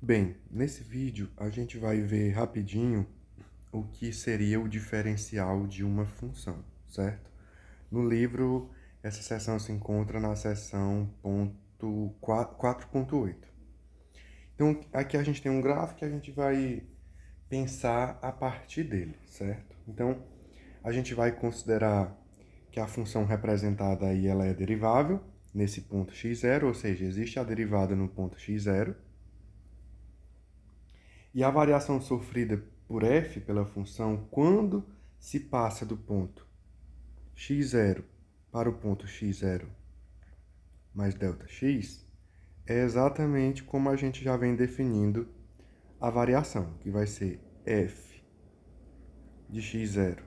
Bem, nesse vídeo a gente vai ver rapidinho o que seria o diferencial de uma função, certo? No livro, essa seção se encontra na seção 4.8. Então, aqui a gente tem um gráfico que a gente vai pensar a partir dele, certo? Então, a gente vai considerar que a função representada aí ela é derivável nesse ponto x0, ou seja, existe a derivada no ponto x0. E a variação sofrida por f pela função quando se passa do ponto x0 para o ponto x0 mais ΔX é exatamente como a gente já vem definindo a variação, que vai ser f de x0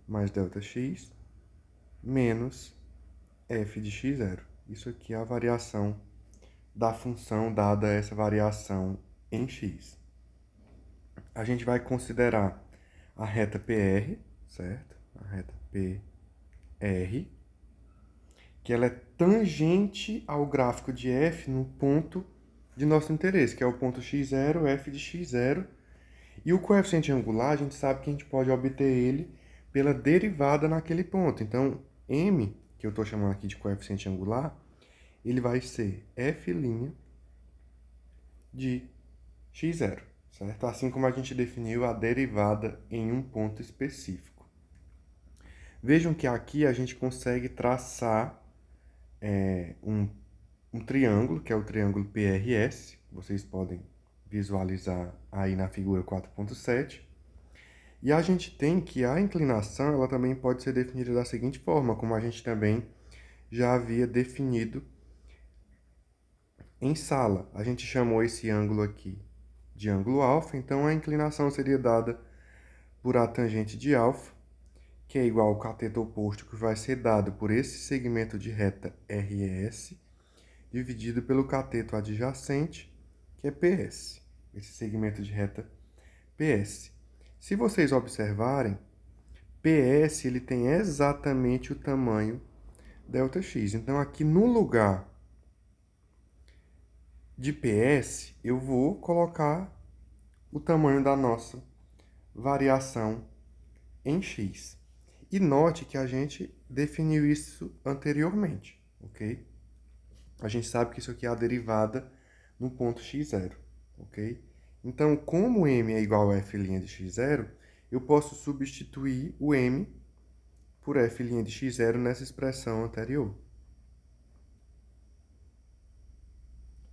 mais ΔX menos f de x0. Isso aqui é a variação da função dada essa variação em x. A gente vai considerar a reta PR, certo? A reta PR, que ela é tangente ao gráfico de f no ponto de nosso interesse, que é o ponto x0, f de x0. E o coeficiente angular, a gente sabe que a gente pode obter ele pela derivada naquele ponto. Então, m, que eu estou chamando aqui de coeficiente angular, ele vai ser f' de x0, certo? Assim como a gente definiu a derivada em um ponto específico. Vejam que aqui a gente consegue traçar um triângulo, que é o triângulo PRS, vocês podem visualizar aí na figura 4.7. E a gente tem que a inclinação ela também pode ser definida da seguinte forma, como a gente também já havia definido em sala. A gente chamou esse ângulo aqui de ângulo alfa, então a inclinação seria dada por a tangente de alfa, que é igual ao cateto oposto, que vai ser dado por esse segmento de reta RS, dividido pelo cateto adjacente, que é PS, esse segmento de reta PS. Se vocês observarem, PS ele tem exatamente o tamanho ΔX. Então, aqui no lugar de PS, eu vou colocar o tamanho da nossa variação em X. E note que a gente definiu isso anteriormente, ok? A gente sabe que isso aqui é a derivada no ponto x0, ok? Então, como m é igual a f' de x0, eu posso substituir o m por f' de x0 nessa expressão anterior.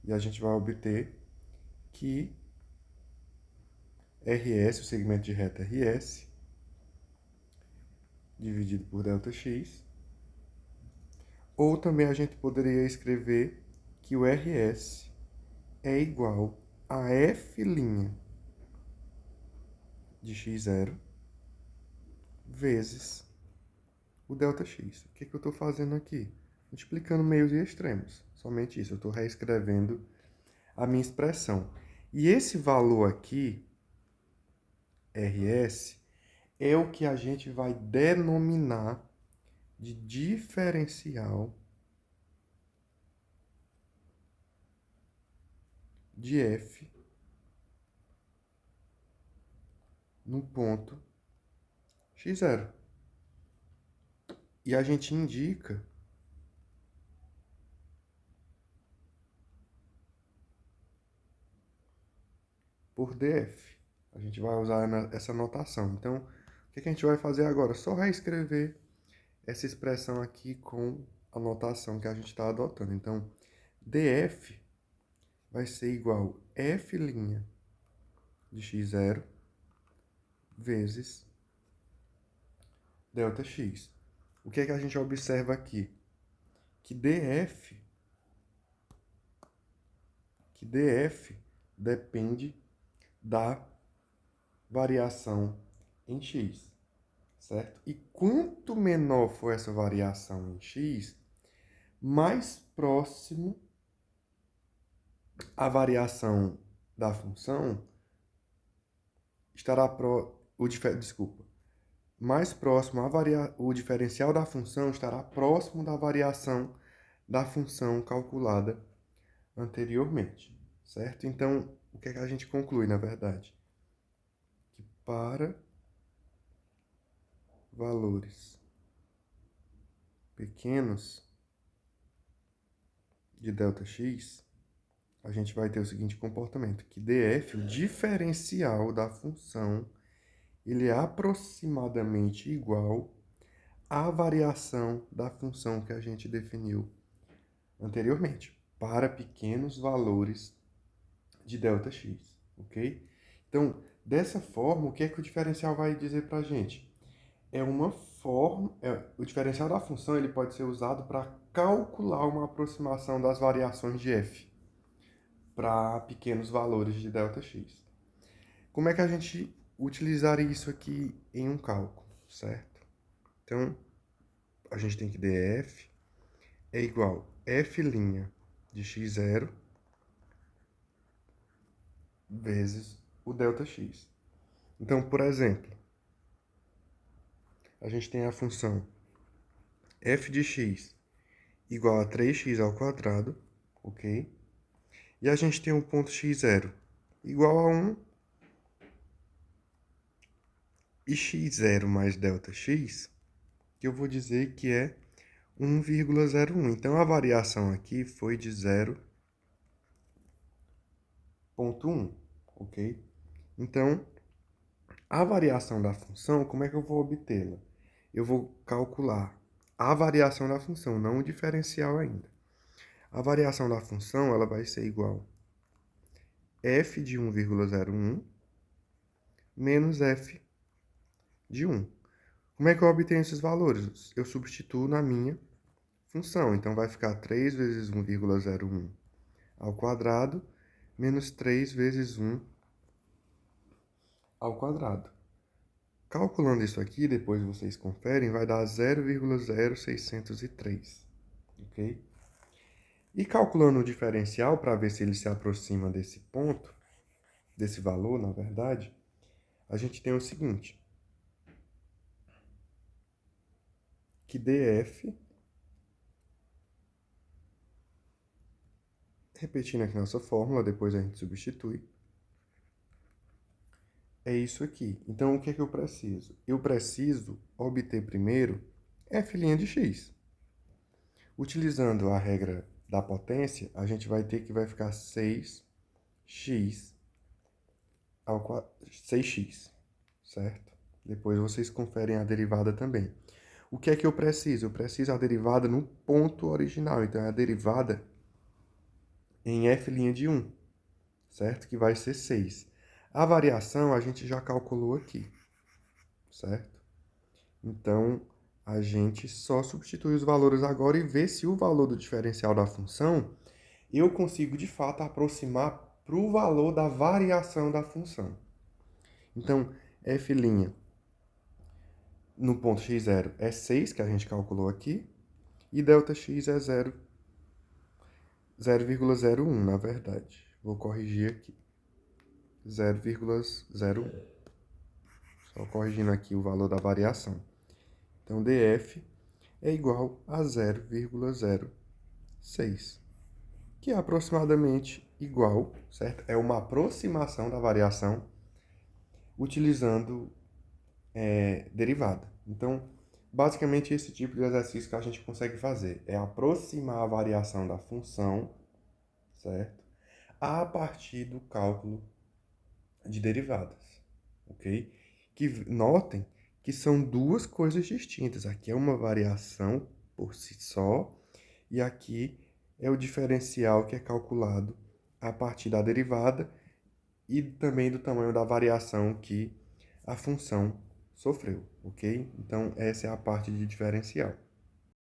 E a gente vai obter que RS, o segmento de reta RS, dividido por ΔX, ou também a gente poderia escrever que o RS é igual a f' de x0 vezes o ΔX. O que eu estou fazendo aqui? Multiplicando meios e extremos. Somente isso. Eu estou reescrevendo a minha expressão. E esse valor aqui, RS, é o que a gente vai denominar de diferencial de f no ponto x0. E a gente indica por df. A gente vai usar essa notação. Então, o que a gente vai fazer agora? Só reescrever essa expressão aqui com a notação que a gente está adotando. Então, df vai ser igual a f' de x0 vezes ΔX. O que é que a gente observa aqui? Que df depende da variação em x, certo? E quanto menor for essa variação em x, mais próximo a variação da função estará mais próximo o diferencial da função estará próximo da variação da função calculada anteriormente, certo? Então, o que é que a gente conclui, na verdade? Que para valores pequenos de ΔX, a gente vai ter o seguinte comportamento, que df, o diferencial da função, ele é aproximadamente igual à variação da função que a gente definiu anteriormente, para pequenos valores de ΔX, ok? Então, dessa forma, o que é que o diferencial vai dizer para a gente? É uma forma, o diferencial da função ele pode ser usado para calcular uma aproximação das variações de f para pequenos valores de ΔX. Como é que a gente utilizaria isso aqui em um cálculo, certo? Então, a gente tem que df é igual a f' de x0 vezes o ΔX. Então, por exemplo, a gente tem a função f de x igual a 3x ao quadrado, ok? E a gente tem um ponto x0 igual a 1 e x0 mais ΔX, que eu vou dizer que é 1,01. Então, a variação aqui foi de 0,1, ok? Então, a variação da função, como é que eu vou obtê-la? Eu vou calcular a variação da função, não o diferencial ainda. A variação da função ela vai ser igual a f de 1,01 menos f de 1. Como é que eu obtenho esses valores? Eu substituo na minha função. Então, vai ficar 3 vezes 1,01 ao quadrado menos 3 vezes 1 ao quadrado. Calculando isso aqui, depois vocês conferem, vai dar 0,0603, ok? E calculando o diferencial para ver se ele se aproxima desse ponto, desse valor, na verdade, a gente tem o seguinte, que df, repetindo aqui nossa fórmula, depois a gente substitui, é isso aqui. Então, o que é que eu preciso? Eu preciso obter primeiro f' de x. Utilizando a regra da potência, a gente vai ter que vai ficar 6x ao 6x, certo? Depois vocês conferem a derivada também. O que é que eu preciso? Eu preciso a derivada no ponto original. Então, é a derivada em f' de 1, certo? Que vai ser 6. A variação a gente já calculou aqui, certo? Então, a gente só substitui os valores agora e vê se o valor do diferencial da função eu consigo, de fato, aproximar para o valor da variação da função. Então, f' no ponto x0 é 6, que a gente calculou aqui, e ΔX é 0,01, na verdade. Vou corrigir aqui. 0,01. Só corrigindo aqui o valor da variação. Então, df é igual a 0,06, que é aproximadamente igual, certo? É uma aproximação da variação utilizando derivada. Então, basicamente, esse tipo de exercício que a gente consegue fazer é aproximar a variação da função, certo? A partir do cálculo de derivadas, ok? Que notem que são duas coisas distintas. Aqui é uma variação por si só e aqui é o diferencial que é calculado a partir da derivada e também do tamanho da variação que a função sofreu, ok? Então, essa é a parte de diferencial.